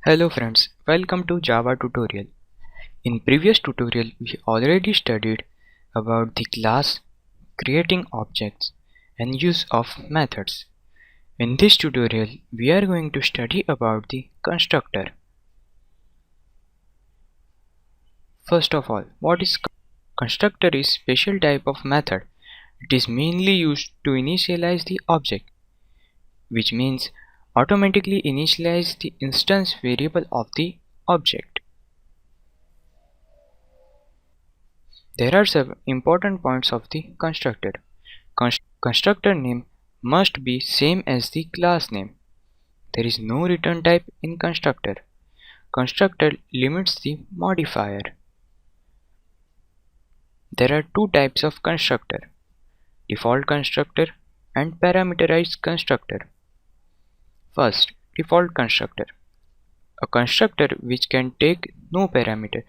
Hello friends, welcome to Java tutorial. In previous tutorial we already studied about the class, creating objects and use of methods. In this tutorial we are going to study about the constructor. First of all, what is constructor? Is special type of method. It is mainly used to initialize the object, which means automatically initialize the instance variable of the object. There are some important points of the constructor. Constructor name must be same as the class name. There is no return type in constructor. Constructor limits the modifier. There are two types of constructor: default constructor and parameterized constructor. First, default constructor. A constructor which can take no parameter.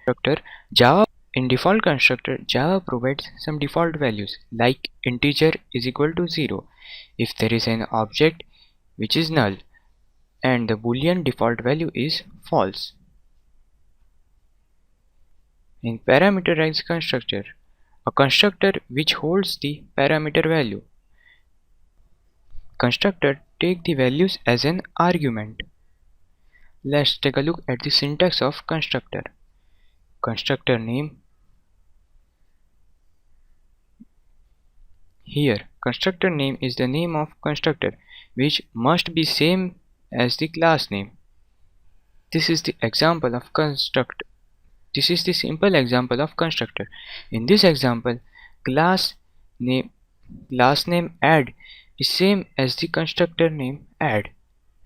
In default constructor, Java provides some default values like integer is equal to 0 if there is an object which is null, and the boolean default value is false. In parameterized constructor, a constructor which holds the parameter value. Constructor take the values as an argument. Let's take a look at the syntax of constructor. Constructor name. Here, constructor name is the name of constructor, which must be same as the class name. This is the example of constructor. This is the simple example of constructor. In this example, class name add is same as the constructor name add,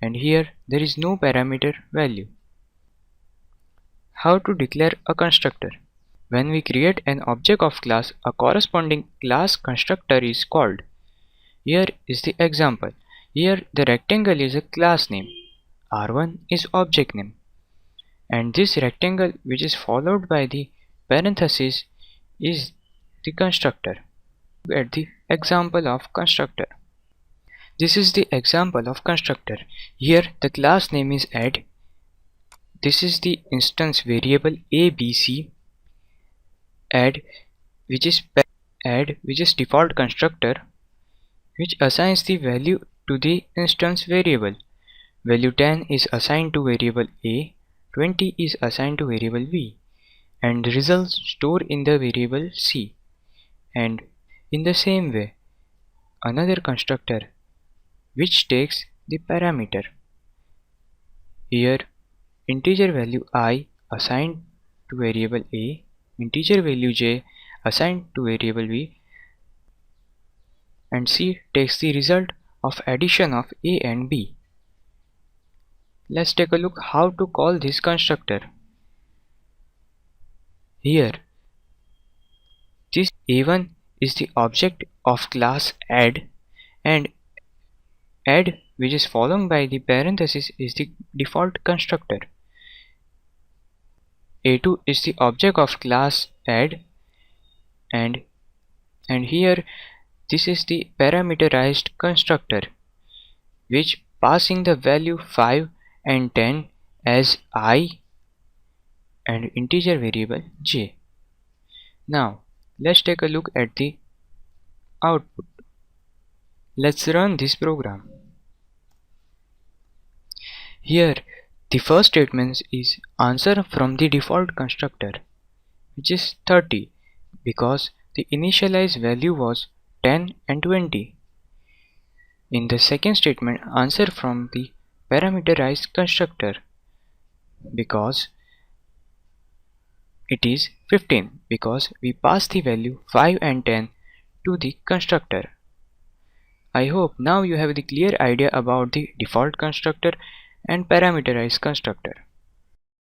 and here there is no parameter value. How to declare a constructor? When we create an object of class, a corresponding class constructor is called. Here is the example. Here the rectangle is a class name, R1 is object name, and this rectangle which is followed by the parenthesis is the constructor. Look at the example of constructor. This is the example of constructor. Here the class name is add. This is the instance variable ABC. Add which is default constructor, which assigns the value to the instance variable. Value 10 is assigned to variable A, 20 is assigned to variable B, and the results stored in the variable C. And in the same way, another constructor which takes the parameter. Here integer value I assigned to variable A, integer value j assigned to variable b, and c takes the result of addition of a and b. Let's take a look how to call this constructor. Here this a1 is the object of class add, and add which is followed by the parenthesis is the default constructor. A2 is the object of class add, and here this is the parameterized constructor which passing the value 5 and 10 as I and integer variable j. Now let's take a look at the output. Let's run this program. Here the first statement is answer from the default constructor, which is 30 because the initialized value was 10 and 20. In the second statement, answer from the parameterized constructor because it is 15 because we pass the value 5 and 10 to the constructor. I hope now you have the clear idea about the default constructor and parameterized constructor.